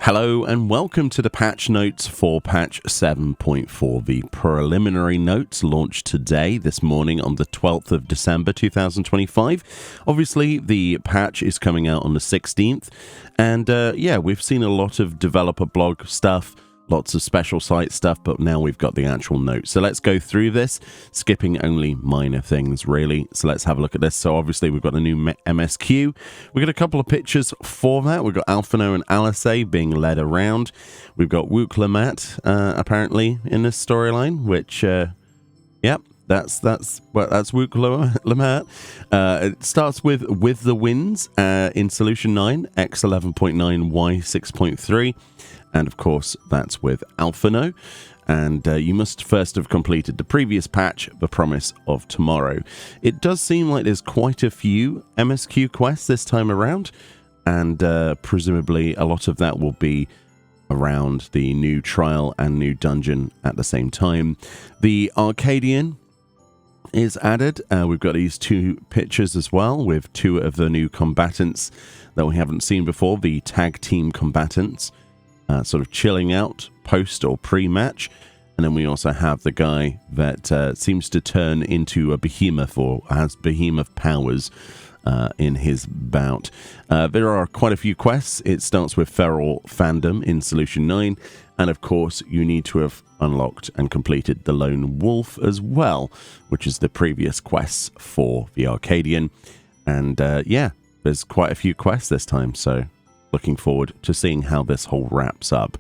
Hello and welcome to the patch notes for patch 7.4. The preliminary notes launched today, this morning on the 12th of December 2025. Obviously, the patch is coming out on the 16th. And yeah, we've seen a lot of developer blog stuff, lots of special site stuff, but now we've got the actual notes. So let's go through this, skipping only minor things, really. So let's have a look at this. So obviously we've got a new MSQ. We've got a couple of pictures for that. We've got Alphino and Alice being led around. We've got Wook apparently in this storyline, which, yep. That's Wook Lamat. It starts with the Winds in Solution 9, X11.9, Y6.3. And of course, that's with Alphino. And you must first have completed the previous patch, The Promise of Tomorrow. It does seem like there's quite a few MSQ quests this time around. And presumably a lot of that will be around the new trial and new dungeon at the same time. The Arcadian is added. We've got these two pictures as well with two of the new combatants that we haven't seen before, the tag team combatants. Sort of chilling out post or pre-match. And then we also have the guy that seems to turn into a behemoth or has behemoth powers in his bout. There are quite a few quests. It starts with Feral Fandom in Solution 9. And of course, you need to have unlocked and completed the Lone Wolf as well, which is the previous quests for the Arcadian. And yeah, there's quite a few quests this time, so looking forward to seeing how this whole wraps up.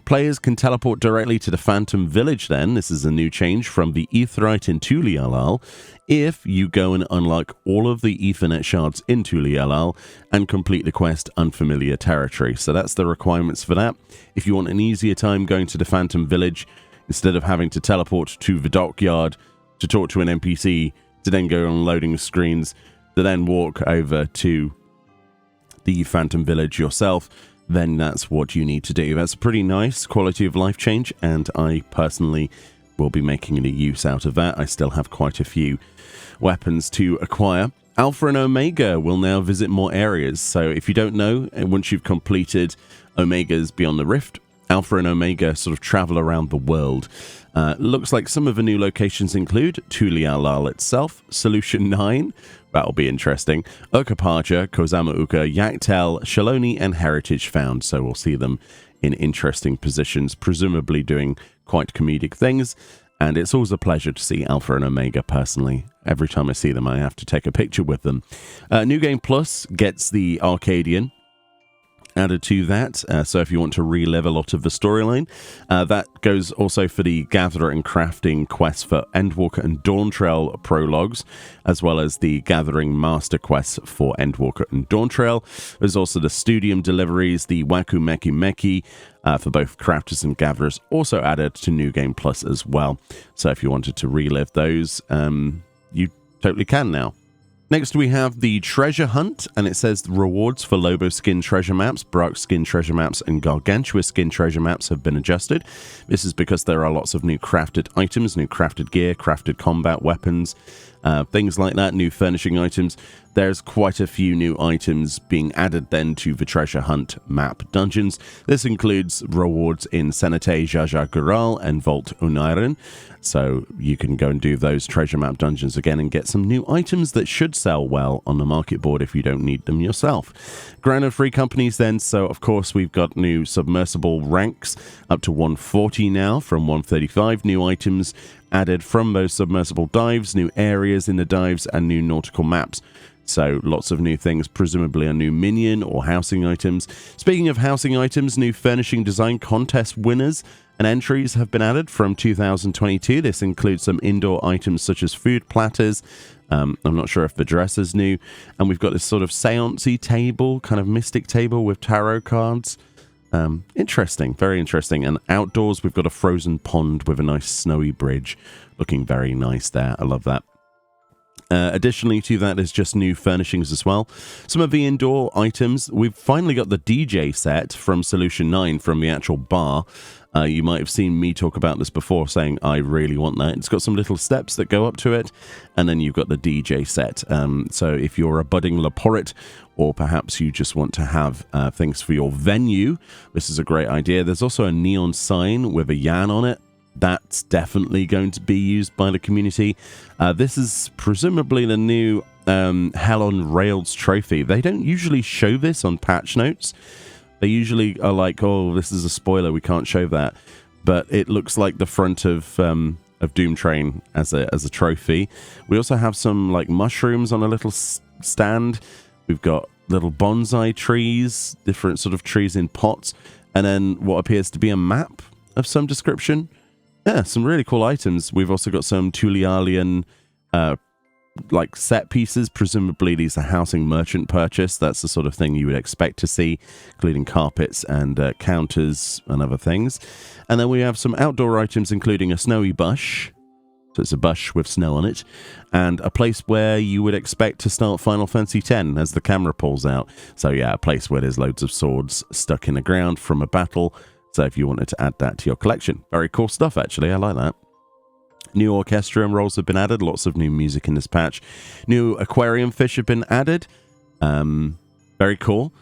Players can teleport directly to the Phantom Village then. This is a new change from the Aetheryte in Tulialal. If you go and unlock all of the Ethernet shards in Tulialal and complete the quest Unfamiliar Territory. So that's the requirements for that. If you want an easier time going to the Phantom Village, instead of having to teleport to the dockyard to talk to an NPC, to then go on loading screens, to then walk over to the Phantom Village yourself, then that's what you need to do. That's a pretty nice quality of life change, and I personally will be making a use out of that. I still have quite a few weapons to acquire. Alpha and Omega will now visit more areas. So if you don't know, once you've completed Omega's Beyond the Rift, Alpha and Omega sort of travel around the world. Looks like some of the new locations include Tulialal itself, Solution 9, that'll be interesting, Okapacha, Kozama Uka, Yaktel, Shaloni, and Heritage Found, so we'll see them in interesting positions, presumably doing quite comedic things, and it's always a pleasure to see Alpha and Omega personally. Every time I see them, I have to take a picture with them. New Game Plus gets the Arcadian added to that, so if you want to relive a lot of the storyline, that goes also for the Gatherer and Crafting quests for Endwalker and Dawntrail prologues, as well as the Gathering Master quests for Endwalker and Dawntrail. There's also the Studium deliveries, the Waku Meki Meki for both Crafters and Gatherers, also added to New Game Plus as well. So if you wanted to relive those, you totally can now. Next, we have the Treasure Hunt, and it says the rewards for Lobo Skin Treasure Maps, Brock Skin Treasure Maps, and Gargantua Skin Treasure Maps have been adjusted. This is because there are lots of new crafted items, new crafted gear, crafted combat weapons, things like that, new furnishing items. There's quite a few new items being added then to the Treasure Hunt map dungeons. This includes rewards in Senate Jaja Gural and Vault Unairen. So you can go and do those treasure map dungeons again and get some new items that should sell well on the market board if you don't need them yourself. Granted free companies then, so of course we've got new submersible ranks up to 140 now from 135. New items added from those submersible dives, new areas in the dives, and new nautical maps. So lots of new things, presumably a new minion or housing items. Speaking of housing items, new furnishing design contest winners and entries have been added from 2022. This includes some indoor items such as food platters. I'm not sure if the dress is new. And we've got this sort of seance-y table, kind of mystic table with tarot cards. Interesting, very interesting. And outdoors, we've got a frozen pond with a nice snowy bridge. Looking very nice there. I love that. Additionally to that is just new furnishings as well. Some of the indoor items, we've finally got the DJ set from Solution 9 from the actual bar. You might have seen me talk about this before, saying I really want that. It's got some little steps that go up to it, and then you've got the DJ set. So if you're a budding Laporit, or perhaps you just want to have things for your venue, this is a great idea. There's also a neon sign with a Yan on it. That's definitely going to be used by the community. This is presumably the new Hell on Rails trophy. They don't usually show this on patch notes. They usually are like, oh, this is a spoiler, we can't show that. But it looks like the front of Doom Train as a trophy. We also have some like mushrooms on a little stand. We've got little bonsai trees, different sort of trees in pots, and then what appears to be a map of some description. Yeah, some really cool items. We've also got some Tulialian like set pieces. Presumably these are housing merchant purchase. That's the sort of thing you would expect to see, including carpets and counters and other things. And then we have some outdoor items, including a snowy bush. So it's a bush with snow on it, and a place where you would expect to start Final Fantasy X as the camera pulls out. So yeah, a place where there's loads of swords stuck in the ground from a battle. So if you wanted to add that to your collection. Very cool stuff, actually. I like that. New orchestra and rolls have been added. Lots of new music in this patch. New aquarium fish have been added. Very cool.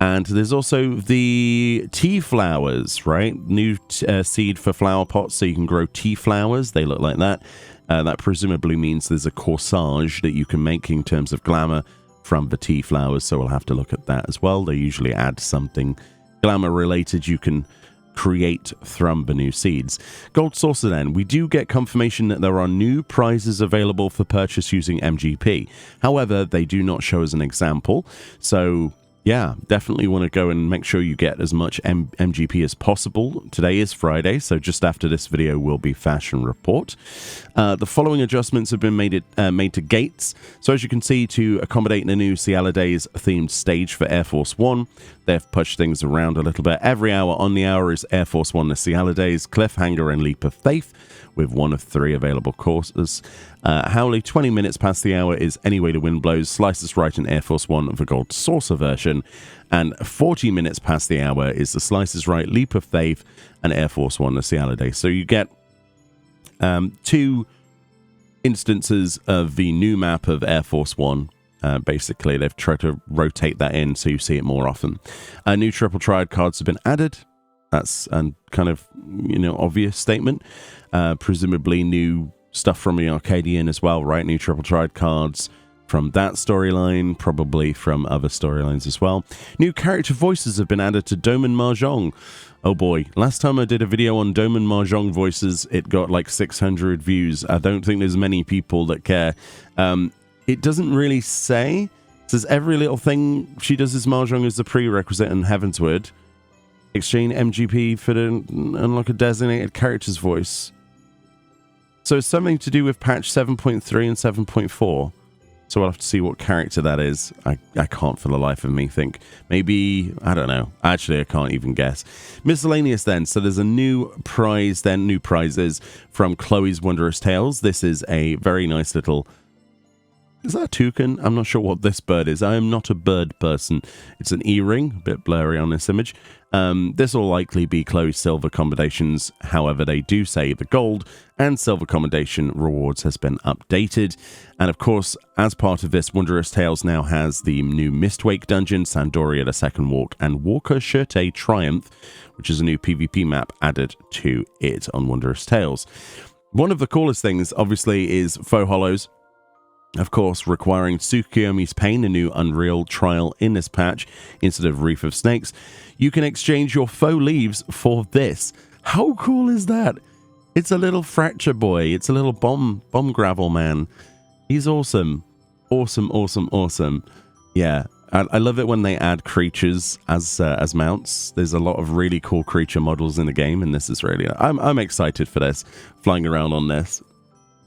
And there's also the tea flowers, right? New seed for flower pots, so you can grow tea flowers. They look like that. That presumably means there's a corsage that you can make in terms of glamour from the tea flowers, so we'll have to look at that as well. They usually add something glamour related you can create from the new seeds. Gold Saucer then. We do get confirmation that there are new prizes available for purchase using MGP. However, they do not show as an example. So yeah, definitely want to go and make sure you get as much MGP as possible. Today is Friday, so just after this video will be Fashion Report. The following adjustments have been made to gates. So as you can see, to accommodate the new Cialidays themed stage for Air Force One, they've pushed things around a little bit. Every hour on the hour is Air Force One, the Cialidays, Cliffhanger, and Leap of Faith, with one of 3 available courses. Howley, 20 minutes past the hour is Any Way the Wind Blows, Slices Right, and Air Force One of the Gold Saucer version. And 40 minutes past the hour is the Slices Right, Leap of Faith, and Air Force One, the Cialidays. So you get 2 instances of the new map of Air Force One. Basically, they've tried to rotate that in so you see it more often. New Triple Triad cards have been added. That's a kind of, obvious statement. Presumably new stuff from the Arcadian as well, right? New Triple Triad cards from that storyline, probably from other storylines as well. New character voices have been added to Doman Mahjong. Oh boy, last time I did a video on Doman Mahjong voices, it got like 600 views. I don't think there's many people that care. It doesn't really say. It says every little thing she does is Mahjong is the prerequisite in Heavensward. Exchange MGP for the unlock a designated character's voice. So it's something to do with patch 7.3 and 7.4. So we'll have to see what character that is. I can't for the life of me think. Maybe, I don't know. Actually, I can't even guess. Miscellaneous then. So there's a new prize then, new prizes from Chloe's Wondrous Tales. This is a very nice little... Is that a toucan? I'm not sure what this bird is. I am not a bird person. It's an earring, a bit blurry on this image. This will likely be Chloe's silver combinations. However, they do say the gold and silver combination rewards has been updated. And of course, as part of this, Wondrous Tales now has the new Mistwake dungeon, Sandoria the Second Walk, and Walker Shirte Triumph, which is a new PvP map added to it on Wondrous Tales. One of the coolest things, obviously, is faux hollows. Of course, requiring Tsukuyomi's Pain, a new Unreal trial in this patch, instead of Reef of Snakes. You can exchange your faux leaves for this. How cool is that? It's a little fracture boy. It's a little bomb gravel man. He's awesome. Awesome, awesome, awesome. Yeah, I love it when they add creatures as mounts. There's a lot of really cool creature models in the game, and this is really... I'm excited for this, flying around on this.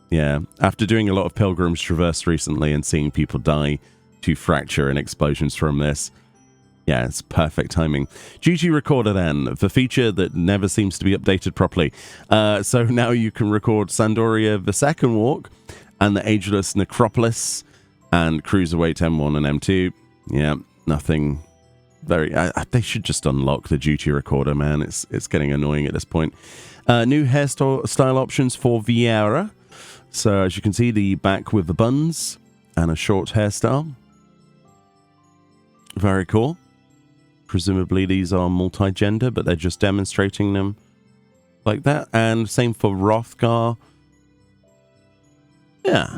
Yeah, after doing a lot of Pilgrim's Traverse recently and seeing people die to fracture and explosions from this, yeah, it's perfect timing. GG Recorder then, the feature that never seems to be updated properly. So now you can record Sandoria the Second Walk and the Ageless Necropolis and Cruiserweight M1 and M2. Yeah, nothing they should just unlock the duty recorder, man. It's getting annoying at this point. New hairstyle options for Vieira. So as you can see, the back with the buns and a short hairstyle. Very cool. Presumably these are multi-gender, but they're just demonstrating them like that. And same for Hrothgar. Yeah.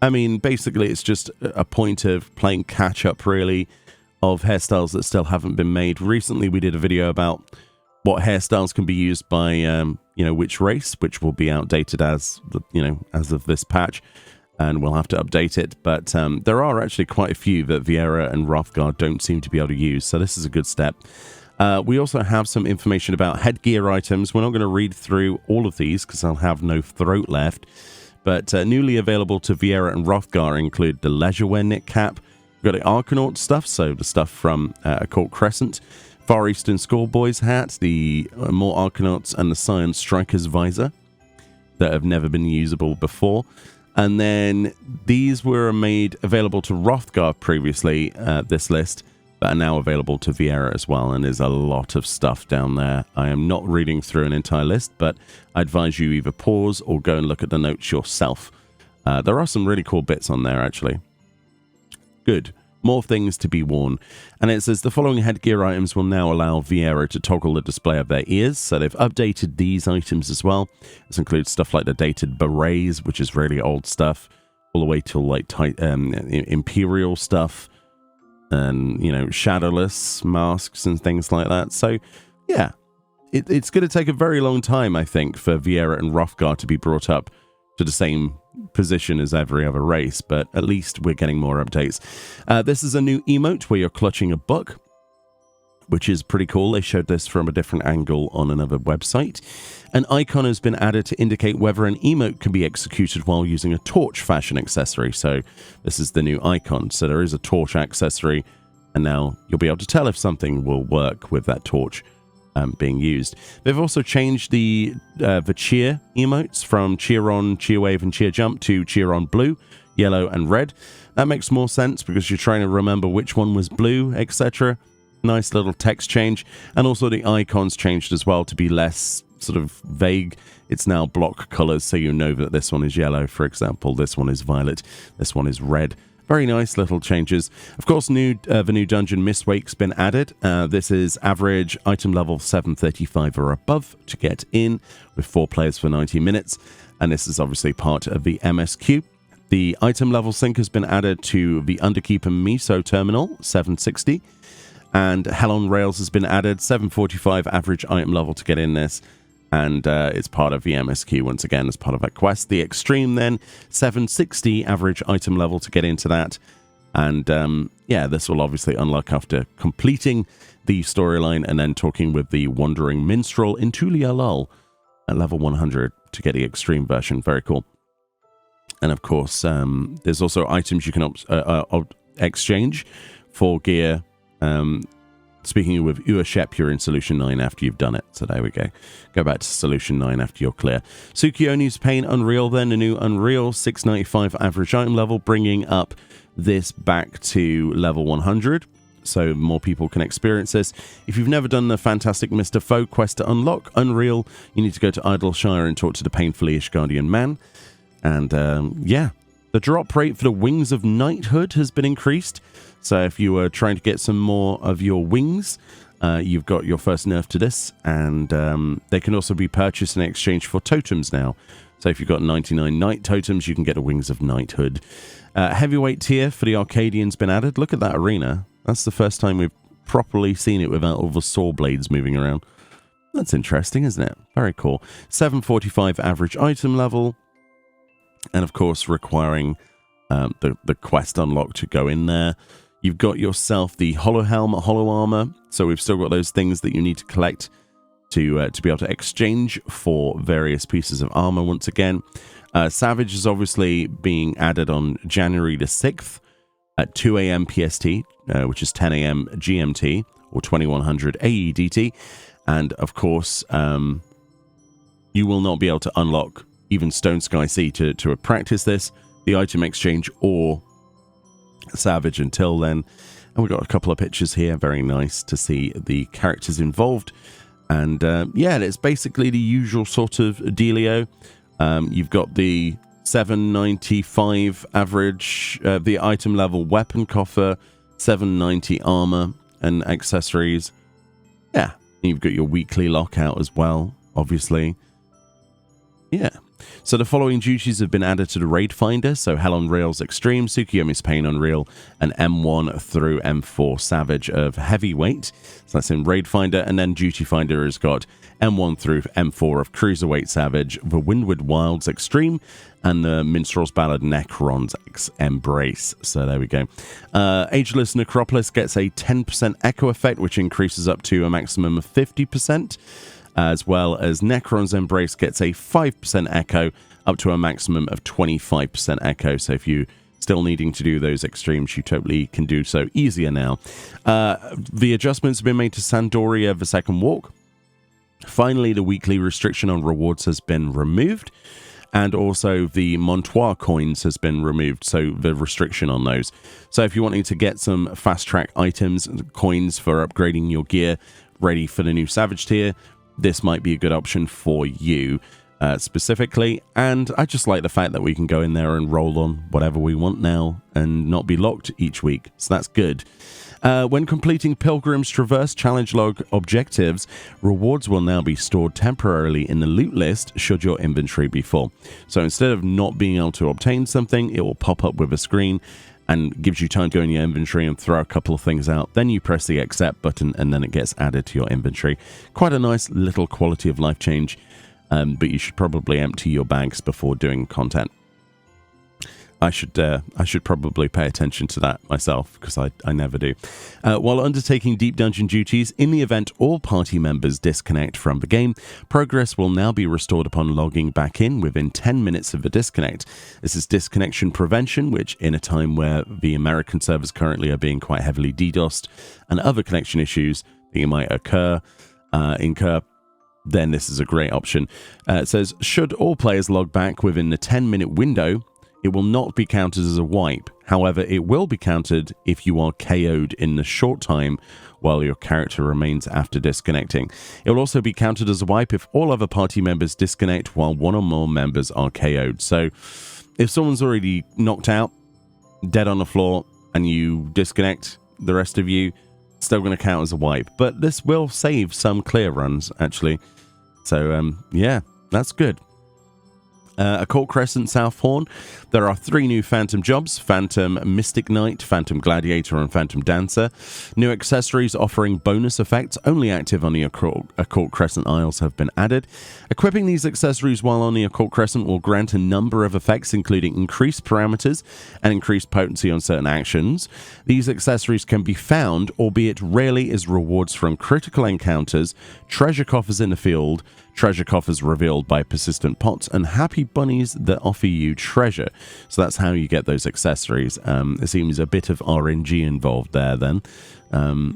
I mean, basically it's just a point of playing catch-up, really, of hairstyles that still haven't been made. Recently we did a video about what hairstyles can be used by, which race, which will be outdated as of this patch. And we'll have to update it. But there are actually quite a few that Vieira and Hrothgar don't seem to be able to use. So this is a good step. We also have some information about headgear items. We're not going to read through all of these because I'll have no throat left. But newly available to Vieira and Hrothgar include the Leisurewear knit cap. We've got the Arcanaut stuff, so the stuff from Occult Crescent. Far Eastern Schoolboy's hat, the more Arcanauts, and the Science Striker's visor that have never been usable before. And then these were made available to Hrothgar previously, this list, but are now available to Vieira as well. And there's a lot of stuff down there. I am not reading through an entire list, but I advise you either pause or go and look at the notes yourself. There are some really cool bits on there, actually. Good. More things to be worn. And it says the following headgear items will now allow Vieira to toggle the display of their ears. So they've updated these items as well. This includes stuff like the dated berets, which is really old stuff, all the way to like imperial stuff and, shadowless masks and things like that. So, yeah, it's going to take a very long time, I think, for Vieira and Hrothgar to be brought up to the same position as every other race, but at least we're getting more updates. This is a new emote where you're clutching a book, which is pretty cool. They showed this from a different angle on another website. An icon has been added to indicate whether an emote can be executed while using a torch fashion accessory. So this is the new icon. So there is a torch accessory, and now you'll be able to tell if something will work with that torch being used. They've also changed the cheer emotes from cheer on, cheer wave, and cheer jump to cheer on blue, yellow, and red. That makes more sense because you're trying to remember which one was blue, etc. Nice little text change. And also the icons changed as well to be less sort of vague. It's now block colors, so you know that this one is yellow, for example. This one is violet. This one is red. Very nice little changes. Of course, the new dungeon Mistwake's been added. This is average item level 735 or above to get in, with 4 players for 90 minutes. And this is obviously part of the MSQ. The item level sync has been added to the Underkeep and Miso terminal, 760. And Hell on Rails has been added, 745 average item level to get in this. And it's part of the MSQ once again as part of that quest. The Extreme then, 760 average item level to get into that. And this will obviously unlock after completing the storyline and then talking with the Wandering Minstrel in Tulia Lull at level 100 to get the Extreme version. Very cool. And of course, there's also items you can exchange for gear. Speaking with Uashep, you're in Solution 9 after you've done it. So there we go. Go back to Solution 9 after you're clear. Tsukioni's Pain Unreal then, a new Unreal 695 average item level, bringing up this back to level 100. So more people can experience this. If you've never done the Fantastic Mr. Foe quest to unlock Unreal, you need to go to Idleshire and talk to the painfully Ishgardian man. And the drop rate for the Wings of Knighthood has been increased. So if you were trying to get some more of your wings, you've got your first nerf to this. And they can also be purchased in exchange for totems now. So if you've got 99 knight totems, you can get a Wings of Knighthood. Heavyweight tier for the Arcadian's been added. Look at that arena. That's the first time we've properly seen it without all the saw blades moving around. That's interesting, isn't it? Very cool. 745 average item level. And of course, requiring the quest unlock to go in there. You've got yourself the Hollow Helmet, Hollow Armor. So we've still got those things that you need to collect to be able to exchange for various pieces of armor once again. Savage is obviously being added on January the 6th at 2 a.m. PST, which is 10 a.m. GMT or 2100 AEDT. And of course, you will not be able to unlock even Stone Sky Sea to practice this, the item exchange, or Savage until then. And we've got a couple of pictures here. Very nice to see the characters involved. And yeah, it's basically the usual sort of dealio. You've got the 795 average, the item level weapon coffer, 790 armor and accessories. Yeah, you've got your weekly lockout as well, obviously. Yeah. So the following duties have been added to the Raid Finder. So Hell on Rails Extreme, Tsukiyomi's Pain on Real, and M1 through M4 Savage of Heavyweight. So that's in Raid Finder. And then Duty Finder has got M1 through M4 of Cruiserweight Savage, the Windward Wilds Extreme, and the Minstrel's Ballad Necron's Embrace. So there we go. Ageless Necropolis gets a 10% echo effect, which increases up to a maximum of 50%. As well as Necron's Embrace gets a 5% echo up to a maximum of 25% echo. So if you still needing to do those extremes, you totally can do so easier now. The adjustments have been made to Sandoria the Second Walk. Finally, the weekly restriction on rewards has been removed. And also the Montois coins has been removed, so the restriction on those. So if you're wanting to get some fast track items, coins for upgrading your gear ready for the new Savage tier, this might be a good option for you specifically. And I just like the fact that we can go in there and roll on whatever we want now and not be locked each week. So that's good. When completing Pilgrim's Traverse challenge log objectives, rewards will now be stored temporarily in the loot list should your inventory be full. So instead of not being able to obtain something, it will pop up with a screen and gives you time to go in your inventory and throw a couple of things out. Then you press the accept button and then it gets added to your inventory. Quite a nice little quality of life change, but you should probably empty your bags before doing content. I should probably pay attention to that myself, because I never do. While undertaking deep dungeon duties, in the event all party members disconnect from the game, progress will now be restored upon logging back in within 10 minutes of the disconnect. This is disconnection prevention, which in a time where the American servers currently are being quite heavily DDoSed and other connection issues that might incur, then this is a great option. It says, should all players log back within the 10-minute window, it will not be counted as a wipe. However, it will be counted if you are KO'd in the short time while your character remains after disconnecting. It will also be counted as a wipe if all other party members disconnect while one or more members are KO'd. So if someone's already knocked out, dead on the floor, and you disconnect, the rest of you, still going to count as a wipe. But this will save some clear runs, actually. So, yeah, that's good. Occult Crescent South Horn. There are 3 new Phantom jobs: Phantom Mystic Knight, Phantom Gladiator, and Phantom Dancer. New accessories offering bonus effects only active on the Occult Crescent Isles have been added. Equipping these accessories while on the Occult Crescent will grant a number of effects, including increased parameters and increased potency on certain actions. These accessories can be found, albeit rarely, as rewards from critical encounters, treasure coffers in the field, treasure coffers revealed by persistent pots, and happy bunnies that offer you treasure. So that's how you get those accessories. It seems a bit of RNG involved there then.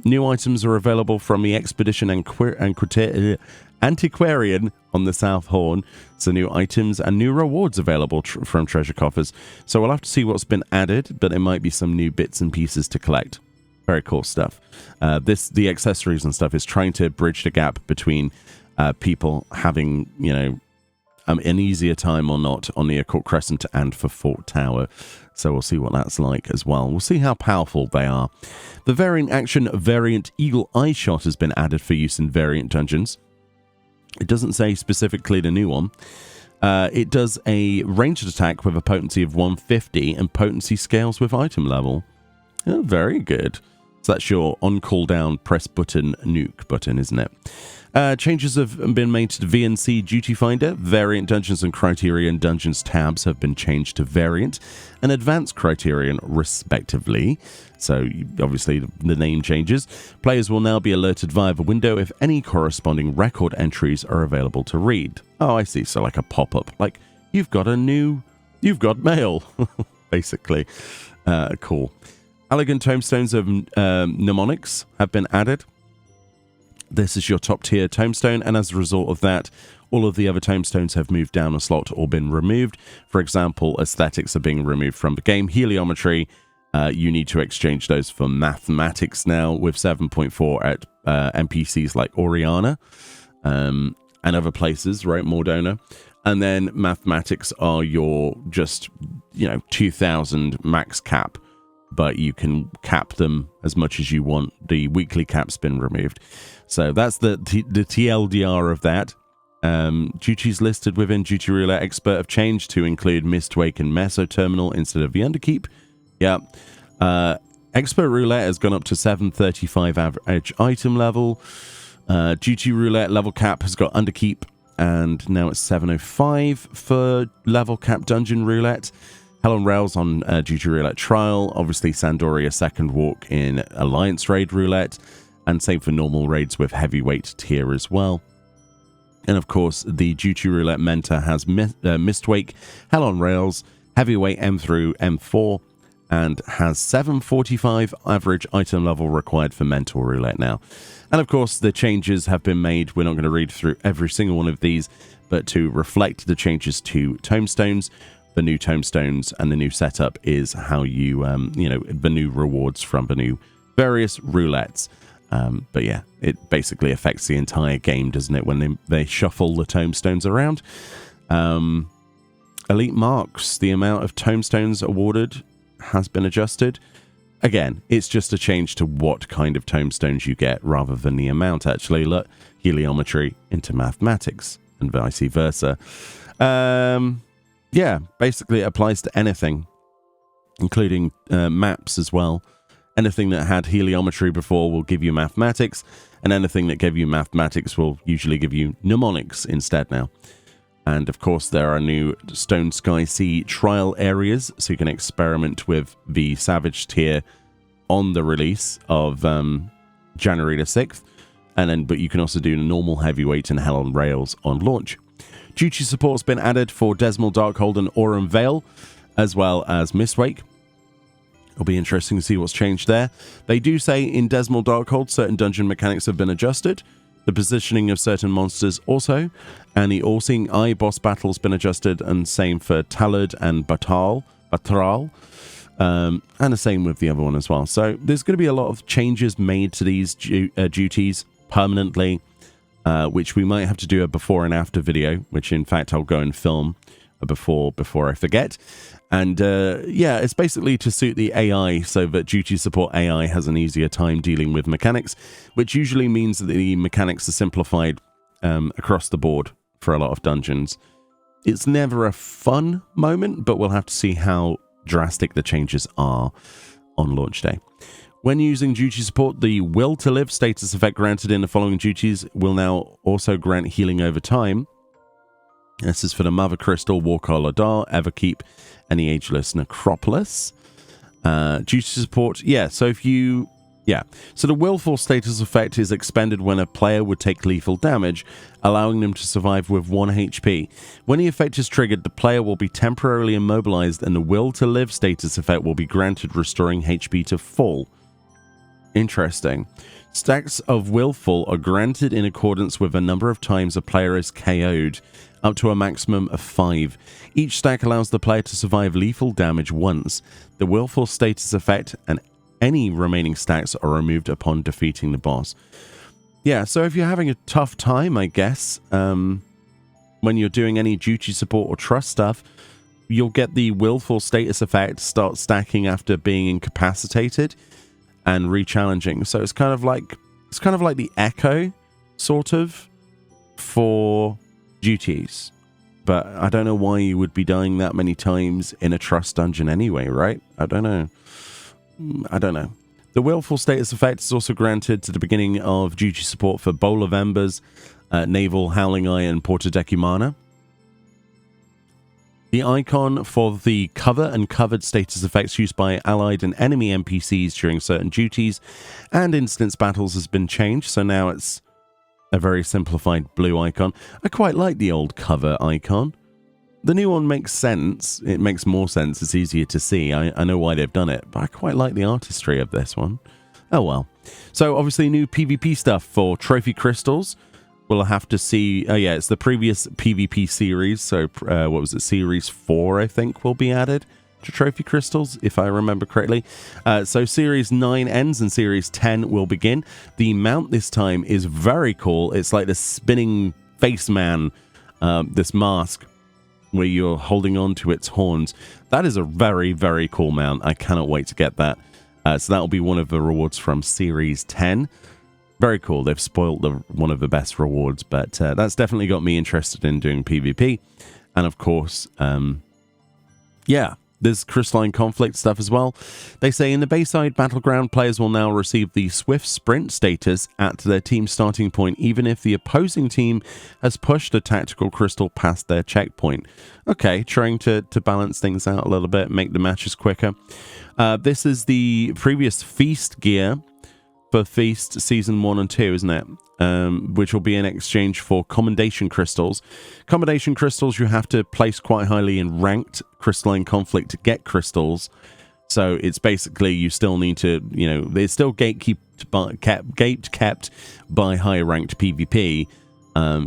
New items are available from the Expedition Antiquarian on the South Horn. So new items and new rewards available from treasure coffers. So we'll have to see what's been added, but there might be some new bits and pieces to collect. Very cool stuff. The accessories and stuff is trying to bridge the gap between people having, an easier time or not on the Occult Crescent and for Fort Tower. So we'll see what that's like as well. We'll see how powerful they are. The Variant Action Variant Eagle Eye Shot has been added for use in variant dungeons. It doesn't say specifically the new one. It does a ranged attack with a potency of 150 and potency scales with item level. Oh, very good. So that's your on cooldown press button nuke button, isn't it? Changes have been made to the VNC Duty Finder. Variant Dungeons and Criterion Dungeons tabs have been changed to Variant and Advanced Criterion, respectively. So, obviously, the name changes. Players will now be alerted via the window if any corresponding record entries are available to read. Oh, I see. So, like a pop-up. Like, you've got mail, basically. Cool. Elegant Tombstones of Mnemonics have been added. This is your top tier tombstone, and as a result of that, all of the other tombstones have moved down a slot or been removed. For example, aesthetics are being removed from the game, heliometry You need to exchange those for mathematics now with 7.4 at NPCs like Oriana and other places, right? Mordona. And then mathematics are your just, 2,000 max cap, but you can cap them as much as you want. The weekly cap's been removed. So that's the TLDR of that. Duties listed within Duty Roulette Expert have changed to include Mistwake and Meso Terminal instead of the Underkeep. Yeah. Expert Roulette has gone up to 735 average item level. Duty Roulette level cap has got Underkeep, and now it's 705 for level cap Dungeon Roulette. Hell on Rails on Duty Roulette Trial. Obviously, Sandoria Second Walk in Alliance Raid Roulette. And same for normal raids with heavyweight tier as well. And of course, the Duty Roulette Mentor has Mistwake, Hell on Rails, Heavyweight M through M4, and has 745 average item level required for Mentor Roulette now. And of course, the changes have been made. We're not going to read through every single one of these, but to reflect the changes to Tombstones, the new Tombstones and the new setup is how you, the new rewards from the new various roulettes. But yeah, it basically affects the entire game, doesn't it, when they shuffle the Tombstones around. Elite marks, the amount of Tombstones awarded has been adjusted. Again, it's just a change to what kind of Tombstones you get rather than the amount, actually. Look, heliometry into mathematics and vice versa. Yeah, basically it applies to anything, including maps as well. Anything that had heliometry before will give you mathematics, and anything that gave you mathematics will usually give you mnemonics instead now. And of course, there are new Stone Sky Sea trial areas, so you can experiment with the Savage tier on the release of January the 6th. But you can also do normal heavyweight and Hell on Rails on launch. Duty support's been added for Desmal Darkhold and Aurum Vale, as well as Mistwake. It'll be interesting to see what's changed there. They do say in Desmal Darkhold, certain dungeon mechanics have been adjusted. The positioning of certain monsters also. And the All-Seeing Eye boss battle has been adjusted, and same for Talud and Batral. And the same with the other one as well. So there's going to be a lot of changes made to these duties permanently, which we might have to do a before and after video, which in fact I'll go and film before I forget. And yeah, it's basically to suit the AI so that duty support AI has an easier time dealing with mechanics, which usually means that the mechanics are simplified across the board for a lot of dungeons. It's never a fun moment, but we'll have to see how drastic the changes are on launch day. When using duty support, the Will to Live status effect granted in the following duties will now also grant healing over time. This is for the Mother Crystal, Walker Ladar, Everkeep, and the Ageless Necropolis. Duty support, so the Willful status effect is expended when a player would take lethal damage, allowing them to survive with 1 HP. When the effect is triggered, the player will be temporarily immobilized, and the Will to Live status effect will be granted, restoring HP to full. Interesting. Stacks of Willful are granted in accordance with a number of times a player is KO'd, up to a maximum of 5. Each stack allows the player to survive lethal damage once. The Willful status effect and any remaining stacks are removed upon defeating the boss. Yeah, so if you're having a tough time, I guess, when you're doing any duty support or trust stuff, you'll get the Willful status effect start stacking after being incapacitated and re-challenging. So it's kind of like the Echo, sort of, for duties. But I don't know why you would be dying that many times in a trust dungeon anyway, right? I don't know. The Willful status effect is also granted to the beginning of duty support for Bowl of Embers, Naval, Howling Eye, and Porta Decumana. The icon for the cover and covered status effects used by allied and enemy NPCs during certain duties and instance battles has been changed, so now it's a very simplified blue icon. I quite like the old cover icon. The new one makes sense. It makes more sense. It's easier to see. I know why they've done it, but I quite like the artistry of this one. Oh well. So obviously new PvP stuff for Trophy Crystals. We'll have to see. Oh yeah, it's the previous PvP series. So what was it? Series 4, I think, will be added. trophy crystals, if I remember correctly. So Series 9 ends and Series 10 will begin. The mount this time is very cool. It's like the spinning face man, this mask, where you're holding on to its horns. That is a very, very cool mount. I cannot wait to get that. So that'll be one of the rewards from Series 10. Very cool. They've spoiled one of the best rewards, but that's definitely got me interested in doing PvP. And of course, yeah, there's crystalline conflict stuff as well. They say in the Bayside Battleground, players will now receive the swift sprint status at their team starting point, even if the opposing team has pushed a tactical crystal past their checkpoint. Okay, trying to balance things out a little bit, make the matches quicker. This is the previous Feast gear for Feast Season 1 and 2, isn't it? Which will be in exchange for Commendation Crystals. Commendation Crystals you have to place quite highly in ranked crystalline conflict to get crystals. So it's basically you still need to, you know, it's still kept by high ranked PvP.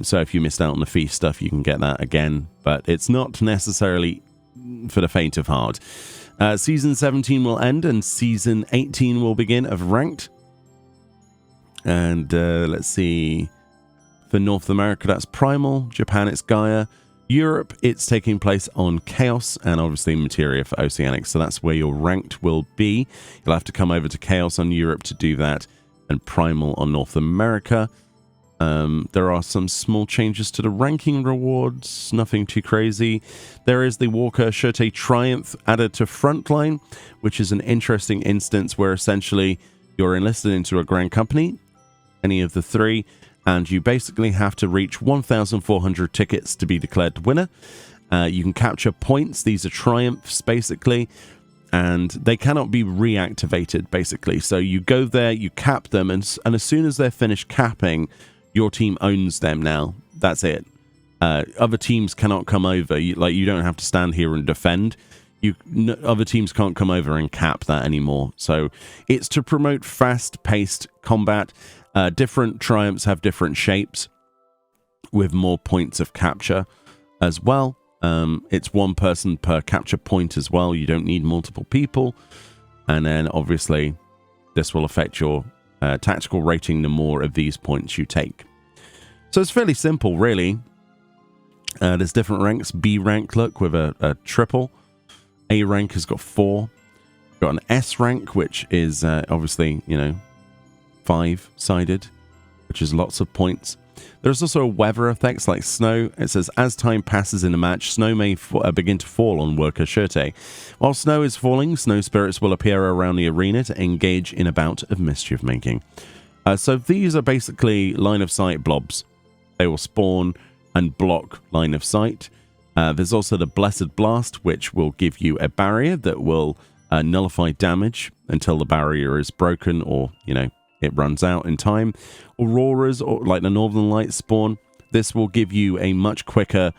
So if you missed out on the Feast stuff, you can get that again. But it's not necessarily for the faint of heart. Season 17 will end and Season 18 will begin of ranked. And let's see, for North America, that's Primal. Japan, it's Gaia. Europe, it's taking place on Chaos, and obviously Materia for Oceanic. So that's where your ranked will be. You'll have to come over to Chaos on Europe to do that, and Primal on North America. There are some small changes to the ranking rewards, nothing too crazy. There is the Walker Shirte Triumph added to Frontline, which is an interesting instance where essentially you're enlisted into a grand company, any of the three, and you basically have to reach 1,400 tickets to be declared the winner. You can capture points. These are triumphs, basically, and they cannot be reactivated, basically. So you go there, you cap them, and as soon as they're finished capping, your team owns them now. That's it. Other teams cannot come over. You don't have to stand here and defend. Other teams can't come over and cap that anymore. So it's to promote fast-paced combat. Different triumphs have different shapes with more points of capture as well. It's one person per capture point as well. You don't need multiple people. And then obviously this will affect your tactical rating the more of these points you take. So it's fairly simple, really. There's different ranks. B rank, look, with a triple. A rank has got 4. We've got an S rank, which is obviously, you know, 5-sided, which is lots of points. There's also weather effects like snow. It says, as time passes in a match, snow may begin to fall on Worker Shirte. While snow is falling, snow spirits will appear around the arena to engage in a bout of mischief making. So these are basically line of sight blobs. They will spawn and block line of sight. There's also the Blessed Blast, which will give you a barrier that will nullify damage until the barrier is broken or, you know, it runs out in time. Auroras, or like the Northern Lights spawn. This will give you a much quicker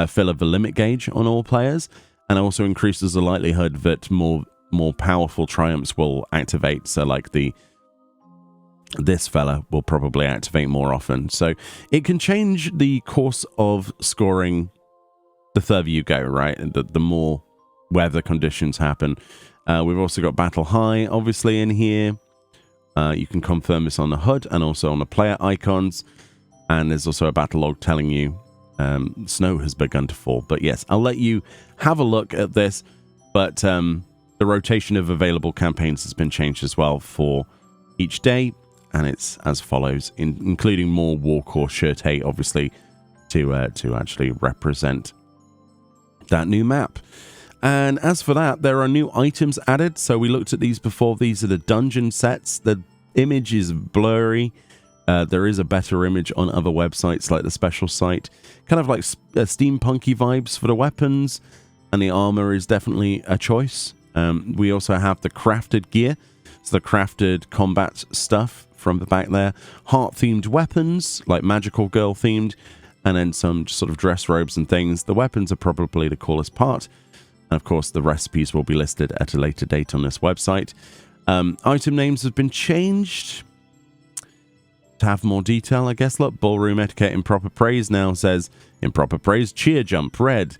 fill of the limit gauge on all players, and also increases the likelihood that more powerful triumphs will activate. So like this fella will probably activate more often. So it can change the course of scoring the further you go, right? And the more weather conditions happen. We've also got Battle High, obviously, in here. You can confirm this on the HUD and also on the player icons. And there's also a battle log telling you snow has begun to fall. But yes, I'll let you have a look at this. But the rotation of available campaigns has been changed as well for each day. And it's as follows, including more Warcore Shirte, obviously, to actually represent that new map. And as for that, there are new items added. So we looked at these before. These are the dungeon sets. The image is blurry. There is a better image on other websites like the special site. Kind of like steampunky vibes for the weapons. And the armor is definitely a choice. We also have the crafted gear. So the crafted combat stuff from the back there. Heart-themed weapons, like Magical Girl-themed. And then some sort of dress robes and things. The weapons are probably the coolest part. And of course, the recipes will be listed at a later date on this website. Item names have been changed to have more detail, I guess. Look, Ballroom Etiquette Improper Praise now says, Improper Praise Cheer Jump Red.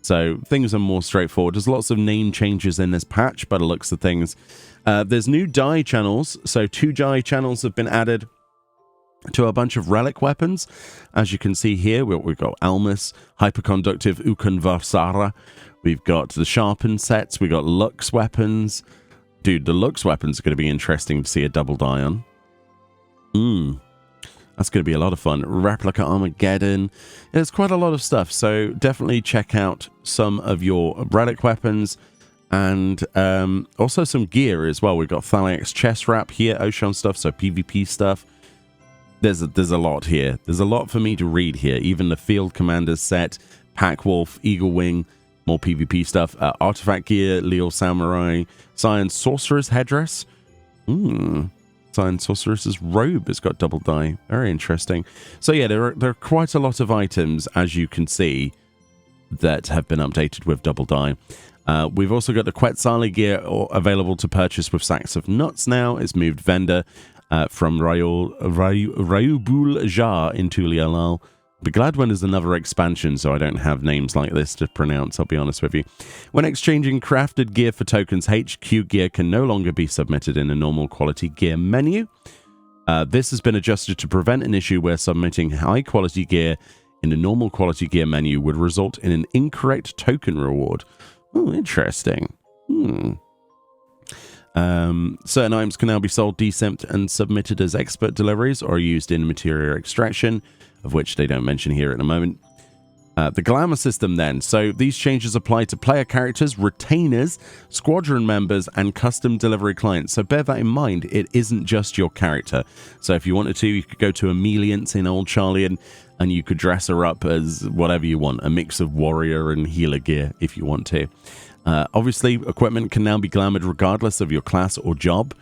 So things are more straightforward. There's lots of name changes in this patch by the looks of things. There's new die channels. So 2 die channels have been added to a bunch of relic weapons. As you can see here, we've got Almus, Hyperconductive Ukonvarsara. We've got the Sharpened sets. We've got Lux weapons. Dude, the Lux weapons are going to be interesting to see a double die on. That's going to be a lot of fun. Replica Armageddon. There's quite a lot of stuff. So definitely check out some of your relic weapons. And also some gear as well. We've got Thaliax chest wrap here. Ocean stuff. So PvP stuff. There's a lot here. There's a lot for me to read here. Even the Field Commander's set. Pack Wolf. Eagle Wing. More PvP stuff. Artifact gear. Leo Samurai. Cyan Sorcerer's headdress. Cyan Sorceress's robe has got double die. Very interesting. So yeah, there are quite a lot of items, as you can see, that have been updated with double die. We've also got the Quetzali gear available to purchase with sacks of nuts now. It's moved vendor from Rayubul Jar into Lialal. Be glad when there's another expansion, so I don't have names like this to pronounce, I'll be honest with you. When exchanging crafted gear for tokens, HQ gear can no longer be submitted in a normal quality gear menu. This has been adjusted to prevent an issue where submitting high quality gear in a normal quality gear menu would result in an incorrect token reward. Oh, interesting. Certain items can now be sold, desimped, and submitted as expert deliveries or used in material extraction, of which they don't mention here at the moment. The Glamour system then. So these changes apply to player characters, retainers, squadron members, and custom delivery clients. So bear that in mind, it isn't just your character. So if you wanted to, you could go to Emeliance in Old Charlian, and you could dress her up as whatever you want, a mix of warrior and healer gear if you want to. Obviously, equipment can now be glamoured regardless of your class or job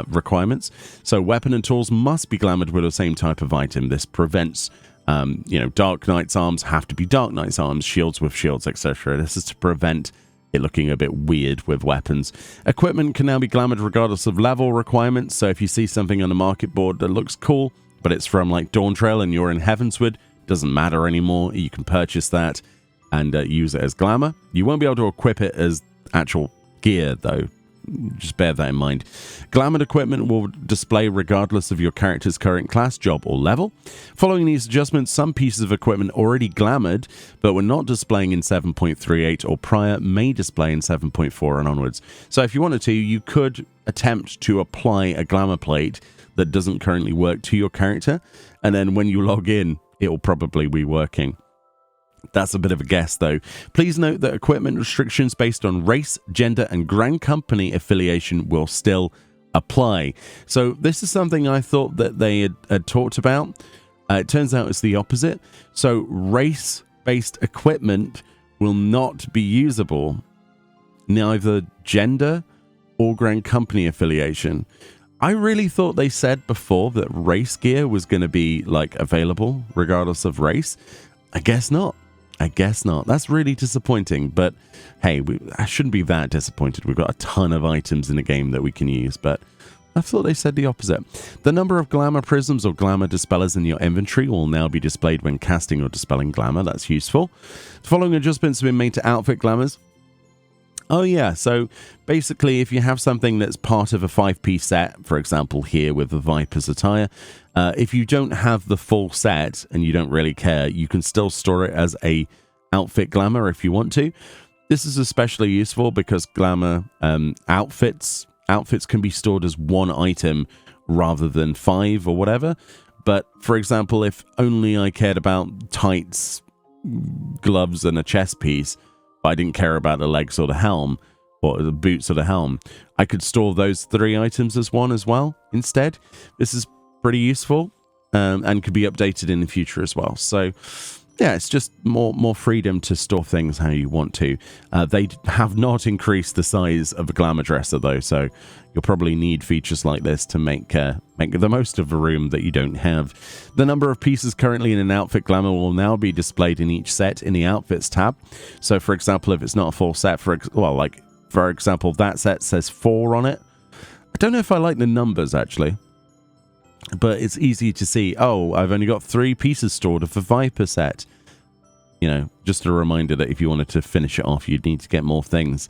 requirements. So weapon and tools must be glamoured with the same type of item. This prevents, Dark Knight's arms have to be Dark Knight's arms, shields with shields, etc. This is to prevent it looking a bit weird with weapons. Equipment can now be glamoured regardless of level requirements. So if you see something on the market board that looks cool, but it's from like Dawntrail and you're in Heavensward, doesn't matter anymore. You can purchase that and use it as glamour. You won't be able to equip it as actual gear though. Just bear that in mind. Glamoured equipment will display regardless of your character's current class, job, or level. Following these adjustments, some pieces of equipment already glamoured, but were not displaying in 7.38 or prior, may display in 7.4 and onwards. So if you wanted to, you could attempt to apply a glamour plate that doesn't currently work to your character, and then when you log in, it will probably be working. That's a bit of a guess, though. Please note that equipment restrictions based on race, gender, and Grand Company affiliation will still apply. So this is something I thought that they had talked about. It turns out it's the opposite. So race-based equipment will not be usable, neither gender or Grand Company affiliation. I really thought they said before that race gear was going to be available regardless of race. I guess not. That's really disappointing, but hey, I shouldn't be that disappointed. We've got a ton of items in the game that we can use, but I thought they said the opposite. The number of glamour prisms or glamour dispellers in your inventory will now be displayed when casting or dispelling glamour. That's useful. The following adjustments have been made to outfit glamours. Oh yeah, so basically if you have something that's part of a 5-piece set, for example here with the Viper's attire, if you don't have the full set and you don't really care, you can still store it as a outfit glamour if you want to. This is especially useful because glamour outfits can be stored as one item rather than 5 or whatever. But for example, if only I cared about tights, gloves and a chest piece, I didn't care about the legs or the helm, or the boots or the helm, I could store those 3 items as one as well instead. This is pretty useful and could be updated in the future as well. So yeah, it's just more freedom to store things how you want to. They have not increased the size of a glamour dresser though, so you'll probably need features like this to make the most of a room that you don't have. The number of pieces currently in an outfit glamour will now be displayed in each set in the outfits tab. So for example, if it's not a full set, for example, that set says 4 on it. I don't know if I like the numbers actually, but it's easy to see, oh, I've only got 3 pieces stored of the Viper set. You know, just a reminder that if you wanted to finish it off, you'd need to get more things.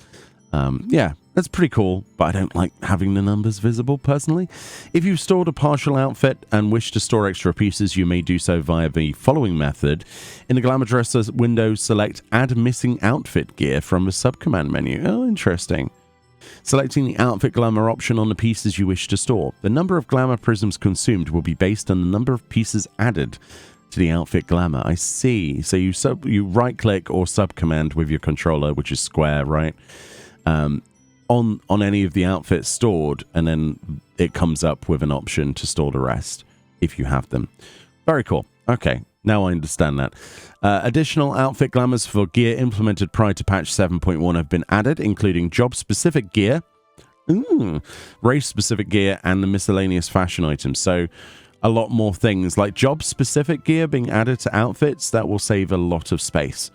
Yeah, that's pretty cool, but I don't like having the numbers visible, personally. If you've stored a partial outfit and wish to store extra pieces, you may do so via the following method. In the Glamour Dresser window, select Add Missing Outfit Gear from the subcommand menu. Oh, interesting. Selecting the Outfit Glamour option on the pieces you wish to store. The number of Glamour prisms consumed will be based on the number of pieces added to the Outfit Glamour. I see. So you right-click or subcommand with your controller, which is square, right? On any of the outfits stored, and then it comes up with an option to store the rest if you have them. Very cool. Okay, now I understand that. Additional outfit glamours for gear implemented prior to patch 7.1 have been added, including job-specific gear, race-specific gear, and the miscellaneous fashion items. So a lot more things like job-specific gear being added to outfits. That will save a lot of space.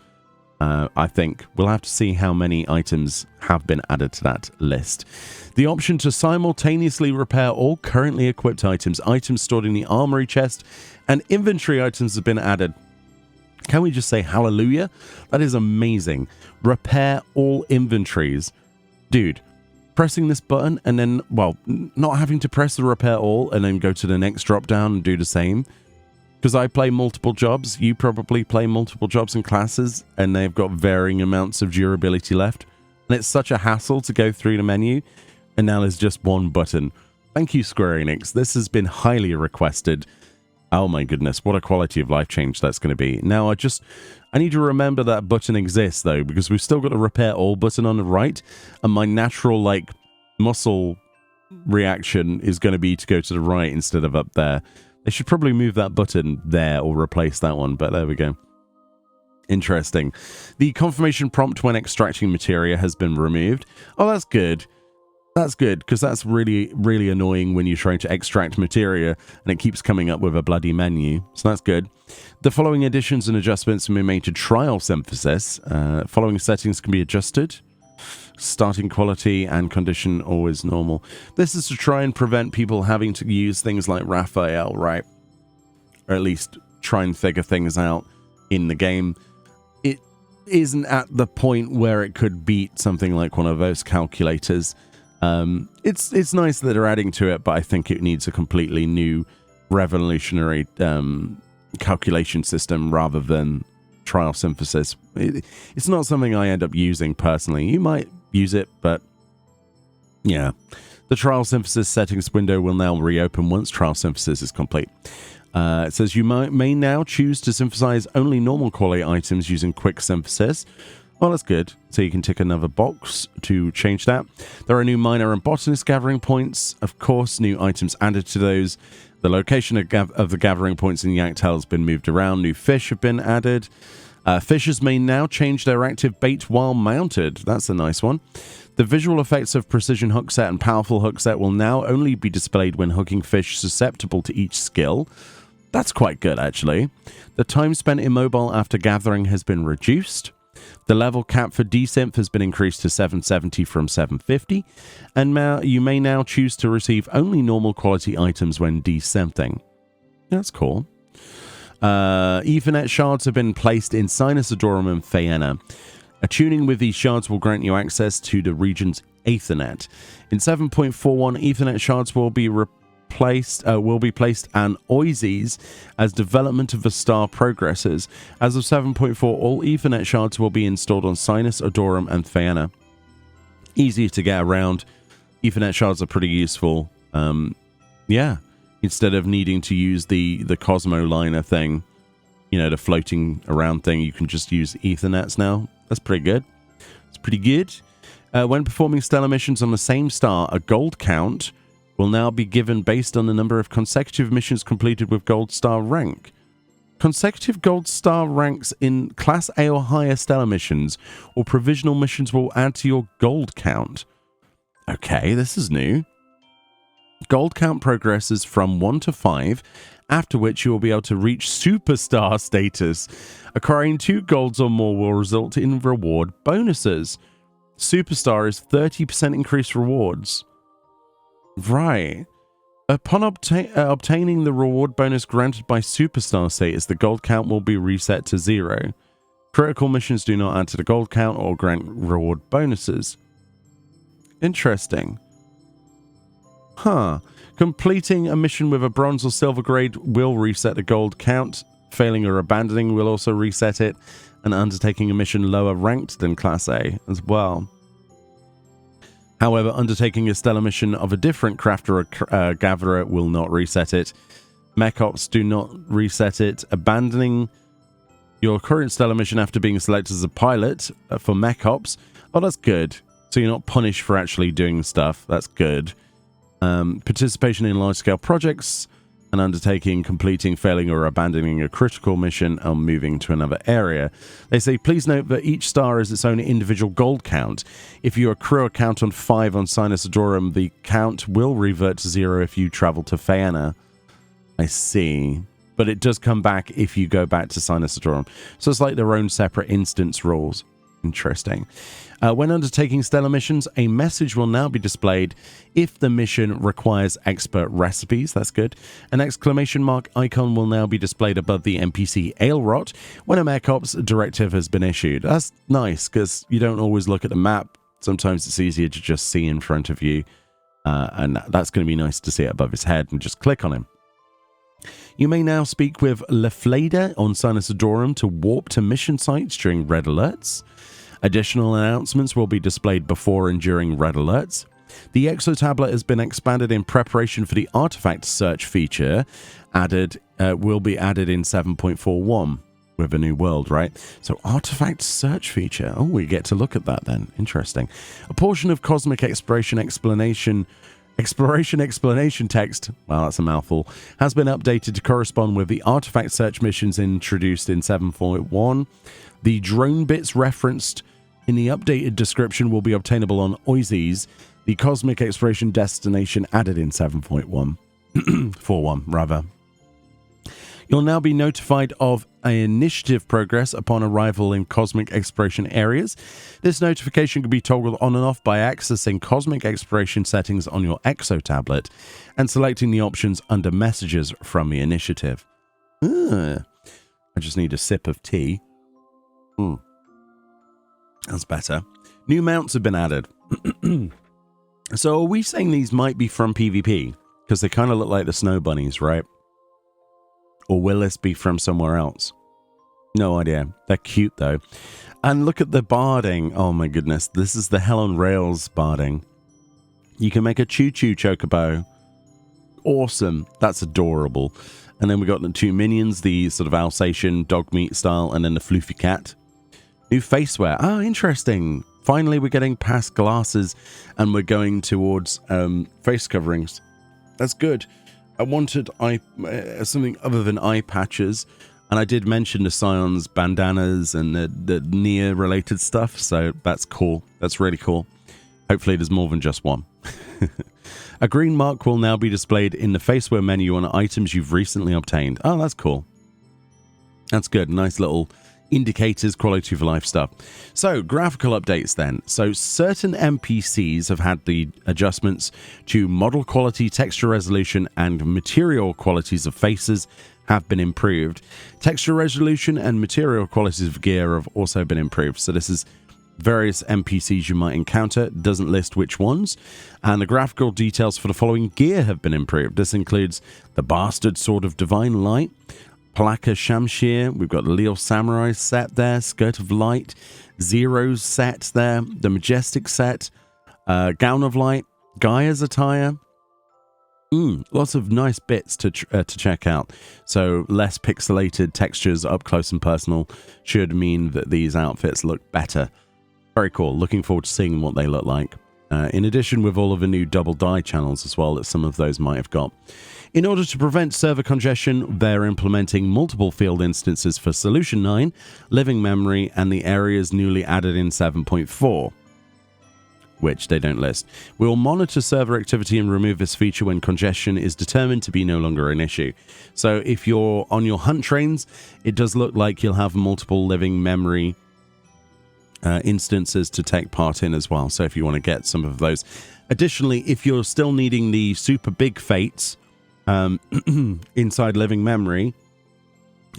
I think we'll have to see how many items have been added to that list. The option to simultaneously repair all currently equipped items, items stored in the armory chest, and inventory items have been added. Can we just say hallelujah? That is amazing. Repair all inventories. Dude, pressing this button and then, well, not having to press the repair all and then go to the next drop down and do the same. Because I play multiple jobs, you probably play multiple jobs and classes, and they've got varying amounts of durability left. And it's such a hassle to go through the menu, and now there's just one button. Thank you, Square Enix. This has been highly requested. Oh my goodness, what a quality of life change that's going to be. Now, I need to remember that button exists, though, because we've still got the repair all button on the right, and my natural, like, muscle reaction is going to be to go to the right instead of up there. They should probably move that button there or replace that one, but there we go. Interesting. The confirmation prompt when extracting materia has been removed. Oh, that's good. That's good, because that's really, really annoying when you're trying to extract materia and it keeps coming up with a bloody menu. So that's good. The following additions and adjustments have been made to trial synthesis. Following settings can be adjusted. Starting quality and condition always normal. This is to try and prevent people having to use things like Raphael, right? Or at least try and figure things out in the game. It isn't at the point where it could beat something like one of those calculators. It's nice that they're adding to it, but I think it needs a completely new revolutionary calculation system rather than trial synthesis. It's not something I end up using personally. You might use it, but yeah. The trial synthesis settings window will now reopen once trial synthesis is complete. It says you may now choose to synthesize only normal quality items using quick synthesis. Well, that's good. So you can tick another box to change that. There are new miner and botanist gathering points. Of course, new items added to those. The location of the gathering points in Yaktail has been moved around. New fish have been added. Fishers may now change their active bait while mounted. That's a nice one. The visual effects of precision hook set and powerful hook set will now only be displayed when hooking fish susceptible to each skill. That's quite good, actually. The time spent immobile after gathering has been reduced. The level cap for desynth has been increased to 770 from 750. And you may now choose to receive only normal quality items when desynthing. That's cool. Ethernet shards have been placed in Sinus Adorum and Phaena. Attuning with these shards will grant you access to the region's Ethernet. In 7.41, Ethernet shards will be placed on Oisies as development of the star progresses. As of 7.4, all Ethernet shards will be installed on Sinus Adorum and Phaena. Easy to get around. Ethernet shards are pretty useful. Yeah. Instead of needing to use the Cosmo liner thing, you know, the floating around thing, you can just use Ethernets now. That's pretty good. It's pretty good. When performing stellar missions on the same star, a gold count will now be given based on the number of consecutive missions completed with gold star rank. Consecutive gold star ranks in Class A or higher stellar missions or provisional missions will add to your gold count. Okay, this is new. Gold count progresses from 1 to 5, after which you will be able to reach superstar status. Acquiring 2 golds or more will result in reward bonuses. Superstar is 30% increased rewards. Right. Upon obtaining the reward bonus granted by superstar status, the gold count will be reset to 0. Critical missions do not add to the gold count or grant reward bonuses. Interesting. Huh. Completing a mission with a bronze or silver grade will reset the gold count. Failing or abandoning will also reset it. And undertaking a mission lower ranked than Class A as well. However, undertaking a stellar mission of a different crafter or gatherer will not reset it. Mech Ops do not reset it. Abandoning your current stellar mission after being selected as a pilot for Mech Ops. Oh, that's good. So you're not punished for actually doing stuff. That's good. Participation in large-scale projects and undertaking, completing, failing, or abandoning a critical mission and moving to another area. They say, please note that each star is its own individual gold count. If you accrue a count on 5 on Sinus Adorum, the count will revert to 0 if you travel to Faena. I see. But it does come back if you go back to Sinus Adorum. So it's like their own separate instance rules. Interesting. When undertaking stellar missions, a message will now be displayed if the mission requires expert recipes. That's good. An exclamation mark icon will now be displayed above the NPC Aelrot when a Mech Ops directive has been issued. That's nice because you don't always look at the map. Sometimes it's easier to just see in front of you. And that's going to be nice to see it above his head and just click on him. You may now speak with Leflada on Sinus Adorum to warp to mission sites during red alerts. Additional announcements will be displayed before and during red alerts. The Exo tablet has been expanded in preparation for the artifact search feature will be added in 7.41 with a new world, right? So artifact search feature. Oh, we get to look at that then. Interesting. A portion of cosmic exploration text, well, that's a mouthful, has been updated to correspond with the artifact search missions introduced in 7.1. The drone bits referenced in the updated description will be obtainable on Oisies, the cosmic exploration destination added in 7.1. 4.1, rather. You'll now be notified of initiative progress upon arrival in cosmic exploration areas. This notification can be toggled on and off by accessing cosmic exploration settings on your Exo tablet and selecting the options under messages from the initiative. I just need a sip of tea. That's better. New mounts have been added. So are we saying these might be from PvP? Because they kind of look like the snow bunnies, right? Or will this be from somewhere else? No idea. They're cute, though. And look at the barding. Oh, my goodness. This is the Hell on Rails barding. You can make a choo-choo chocobo. Awesome. That's adorable. And then we got the two minions, the sort of Alsatian dog meat style, and then the floofy cat. New faceware. Oh, interesting. Finally, we're getting past glasses, and we're going towards face coverings. That's good. I wanted something other than eye patches, and I did mention the Scions bandanas and the Nier-related stuff, so that's cool. That's really cool. Hopefully there's more than just one. A green mark will now be displayed in the faceware menu on items you've recently obtained. Oh, that's cool. That's good. Nice little indicators, quality of life stuff. So, graphical updates then. So, certain NPCs have had the adjustments to model quality, texture resolution, and material qualities of faces have been improved. Texture resolution and material qualities of gear have also been improved. So, this is various NPCs you might encounter. It doesn't list which ones. And the graphical details for the following gear have been improved. This includes the Bastard Sword of Divine Light, Palaka Shamshir, we've got the Leo Samurai set there, Skirt of Light, Zero's set there, the Majestic set, Gown of Light, Gaia's attire. Lots of nice bits to check out. So less pixelated textures up close and personal should mean that these outfits look better. Very cool. Looking forward to seeing what they look like. In addition, with all of the new double die channels as well that some of those might have got. In order to prevent server congestion, they're implementing multiple field instances for Solution 9, Living Memory, and the areas newly added in 7.4, which they don't list. We'll monitor server activity and remove this feature when congestion is determined to be no longer an issue. So if you're on your hunt trains, it does look like you'll have multiple Living Memory instances to take part in as well. So if you want to get some of those. Additionally, if you're still needing the super big fates inside Living Memory,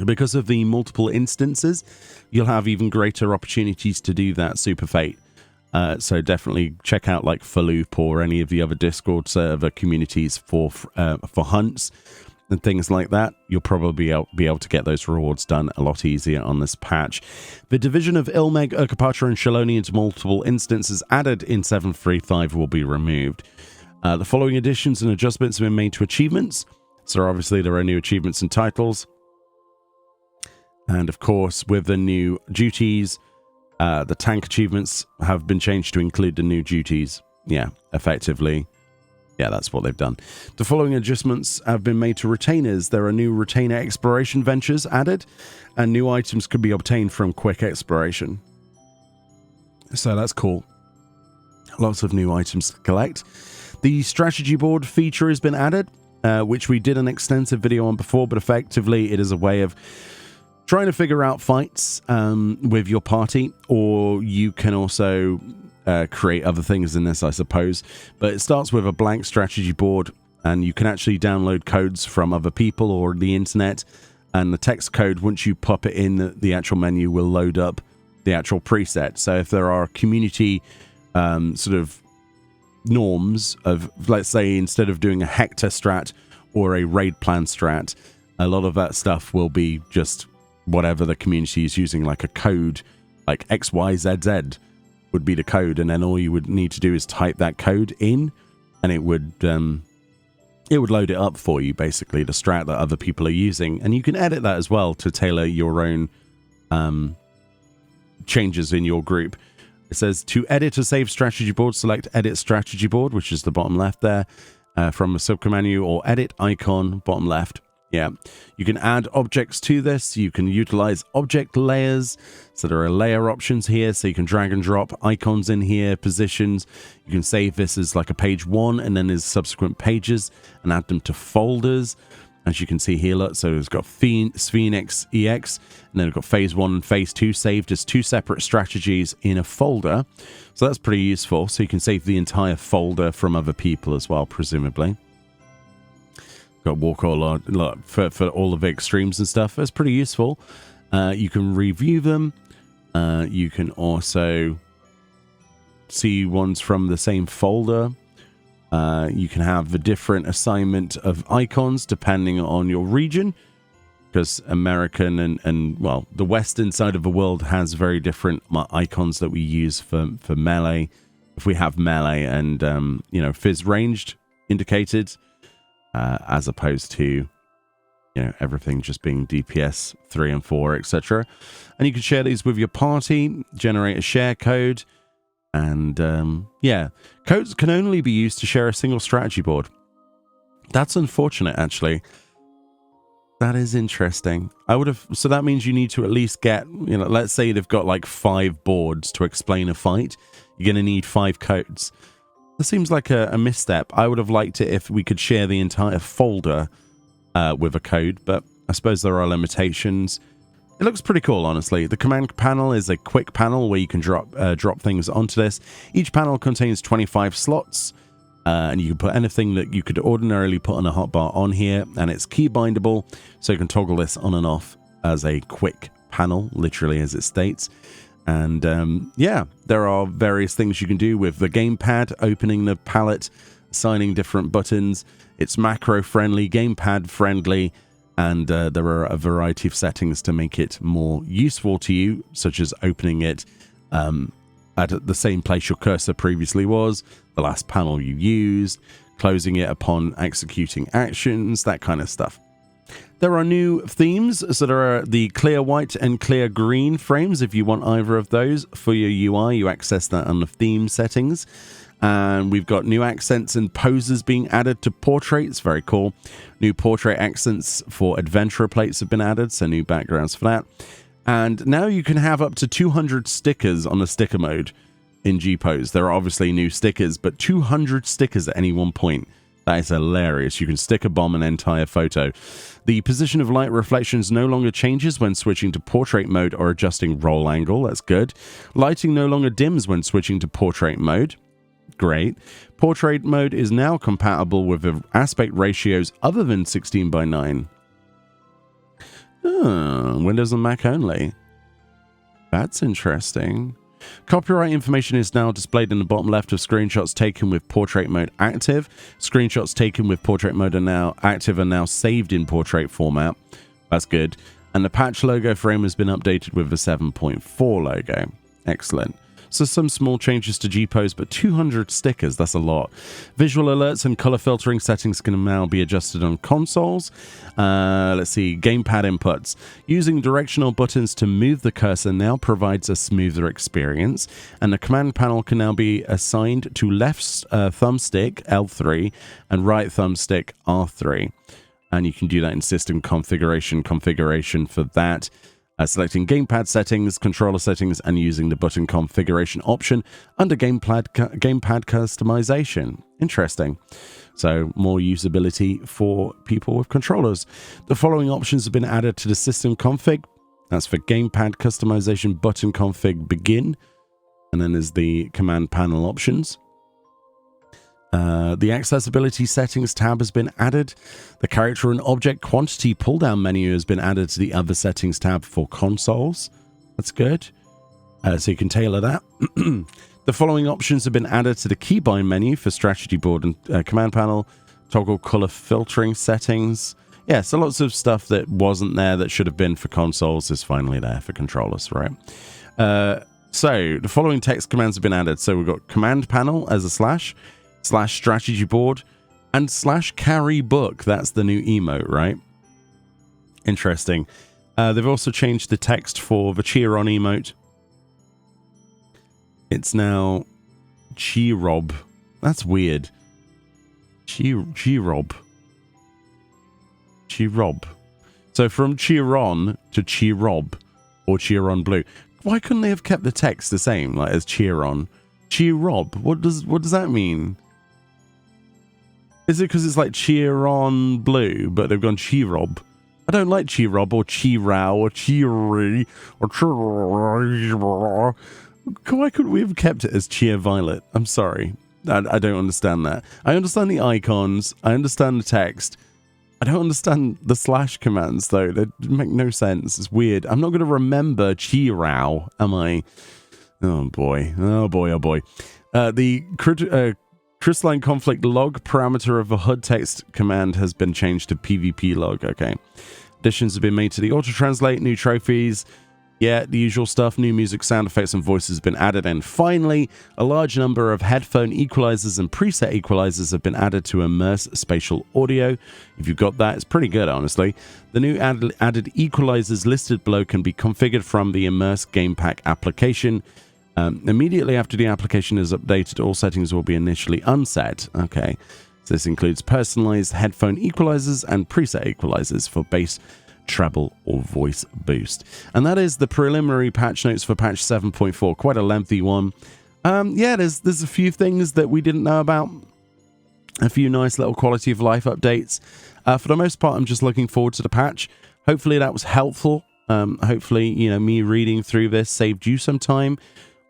Because of the multiple instances, you'll have even greater opportunities to do that Super Fate. So definitely check out like Faloop or any of the other Discord server communities for hunts and things like that. You'll probably be able to get those rewards done a lot easier on this patch. The division of Ilmeg, Urkapatra, and Shaloni into multiple instances added in 7.3.5 will be removed. The following additions and adjustments have been made to achievements. So obviously there are new achievements and titles. And of course, with the new duties, the tank achievements have been changed to include the new duties. Yeah, effectively. Yeah, that's what they've done. The following adjustments have been made to retainers. There are new retainer exploration ventures added, and new items could be obtained from quick exploration. So that's cool. Lots of new items to collect. The strategy board feature has been added, which we did an extensive video on before, but effectively it is a way of trying to figure out fights with your party, or you can also create other things in this, I suppose. But it starts with a blank strategy board, and you can actually download codes from other people or the internet, and the text code, once you pop it in the actual menu, will load up the actual preset. So if there are community sort of norms of, let's say, instead of doing a Hector strat or a raid plan strat, a lot of that stuff will be just whatever the community is using, like a code, like XYZZ would be the code, and then all you would need to do is type that code in, and it would load it up for you, basically, the strat that other people are using. And you can edit that as well to tailor your own changes in your group. It says to edit a save strategy board, select edit strategy board, which is the bottom left there, from a submenu, or edit icon, bottom left. Yeah, you can add objects to this. You can utilize object layers. So there are layer options here. So you can drag and drop icons in here, positions. You can save this as like a page 1 and then as subsequent pages and add them to folders. As you can see here, look, so it's got Phoenix EX, and then we've got phase 1 and phase 2 saved as 2 separate strategies in a folder. So that's pretty useful. So you can save the entire folder from other people as well, presumably. Got walk all on for all of the extremes and stuff. That's pretty useful. You can review them. You can also see ones from the same folder. You can have the different assignment of icons depending on your region, because American and well, the western side of the world has very different icons that we use for melee. If we have melee and fizz ranged indicated, as opposed to everything just being DPS 3 and 4, etc. And you can share these with your party, generate a share code, and codes can only be used to share a single strategy board. That's unfortunate, actually. That is interesting. So that means you need to at least get, let's say they've got like 5 boards to explain a fight. You're going to need 5 codes. That seems like a misstep. I would have liked it if we could share the entire folder with a code, but I suppose there are limitations. It looks pretty cool, honestly. The command panel is a quick panel where you can drop things onto this. Each panel contains 25 slots, and you can put anything that you could ordinarily put on a hotbar on here, and it's key bindable, so you can toggle this on and off as a quick panel, literally as it states. And there are various things you can do with the gamepad, opening the palette, assigning different buttons. It's macro friendly, gamepad friendly, and there are a variety of settings to make it more useful to you, such as opening it at the same place your cursor previously was, the last panel you used, closing it upon executing actions, that kind of stuff. There are new themes, so there are the clear white and clear green frames. If you want either of those for your UI, you access that on the theme settings. And we've got new accents and poses being added to portraits. Very cool. New portrait accents for adventurer plates have been added, so new backgrounds for that. And now you can have up to 200 stickers on the sticker mode in G-Pose. There are obviously new stickers, but 200 stickers at any one point. That is hilarious. You can stick a bomb an entire photo. The position of light reflections no longer changes when switching to portrait mode or adjusting roll angle. That's good. Lighting no longer dims when switching to portrait mode. Great. Portrait mode is now compatible with aspect ratios other than 16:9. Windows and Mac only. That's interesting. Copyright information is now displayed in the bottom left of screenshots taken with portrait mode active. Screenshots taken with portrait mode are now active and now saved in portrait format. That's good. And the patch logo frame has been updated with the 7.4 logo. Excellent. So some small changes to GPOs, but 200 stickers, that's a lot. Visual alerts and color filtering settings can now be adjusted on consoles. Let's see, gamepad inputs. Using directional buttons to move the cursor now provides a smoother experience, and the command panel can now be assigned to left thumbstick L3 and right thumbstick R3. And you can do that in system configuration for that. Selecting gamepad settings, controller settings, and using the button configuration option under gamepad customization. Interesting. So more usability for people with controllers. The following options have been added to the system config. That's for gamepad customization, button config begin. And then there's the command panel options. The accessibility settings tab has been added. The character and object quantity pull-down menu has been added to the other settings tab for consoles. That's good. So you can tailor that. The following options have been added to the keybind menu for strategy board and command panel. Toggle color filtering settings. Yeah, so lots of stuff that wasn't there that should have been for consoles is finally there for controllers, right? So the following text commands have been added. So we've got command panel as a // strategy board, and /carry book. That's the new emote, right? Interesting. They've also changed the text for the cheer on emote. It's now Cheerob. That's weird. Cheerob. So from cheer on to Cheerob or cheer on blue. Why couldn't they have kept the text the same, like as cheer on? Cheerob. What does that mean? Is it because it's like cheer on blue, but they've gone Cheerob? I don't like Cheerob or Cheerow or Cheery or Cheer. Why couldn't we have kept it as Cheer Violet? I'm sorry. I don't understand that. I understand the icons. I understand the text. I don't understand the / commands, though. They make no sense. It's weird. I'm not going to remember Cheerow, am I? Oh, boy. Oh, boy. Oh, boy. The crystalline conflict log parameter of the HUD text command has been changed to PvP log. Okay. Additions have been made to the auto-translate, new trophies. Yeah, the usual stuff. New music, sound effects, and voices have been added. And finally, a large number of headphone equalizers and preset equalizers have been added to immerse spatial audio. If you've got that, it's pretty good, honestly. The new added equalizers listed below can be configured from the Immerse Game Pack application. Immediately after the application is updated, all settings will be initially unset. Okay, so this includes personalized headphone equalizers and preset equalizers for bass, treble, or voice boost. And that is the preliminary patch notes for patch 7.4. Quite a lengthy one. Yeah, there's a few things that we didn't know about. A few nice little quality of life updates. For the most part, I'm just looking forward to the patch. Hopefully that was helpful. Hopefully, me reading through this saved you some time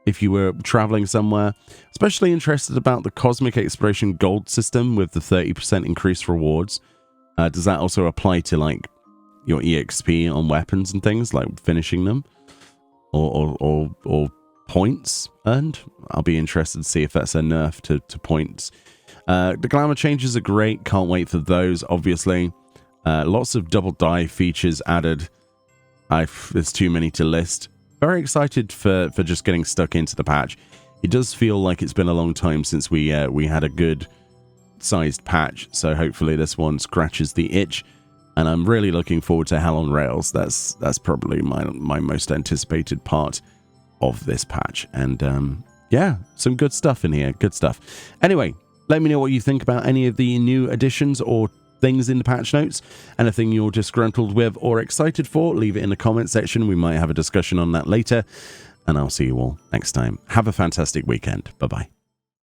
if you were traveling somewhere. Especially interested about the Cosmic Exploration Gold system with the 30% increased rewards. Does that also apply to like your EXP on weapons and things, like finishing them, or points earned? I'll be interested to see if that's a nerf to points. The Glamour changes are great. Can't wait for those, obviously. Lots of double dive features added. There's too many to list. Very excited for just getting stuck into the patch. It does feel like it's been a long time since we had a good sized patch, so hopefully this one scratches the itch. And I'm really looking forward to Hell on Rails. That's probably my most anticipated part of this patch. And yeah, some good stuff in here. Good stuff. Anyway, let me know what you think about any of the new additions or things in the patch notes. Anything you're disgruntled with or excited for, leave it in the comment section. We might have a discussion on that later. And I'll see you all next time. Have a fantastic weekend. Bye-bye.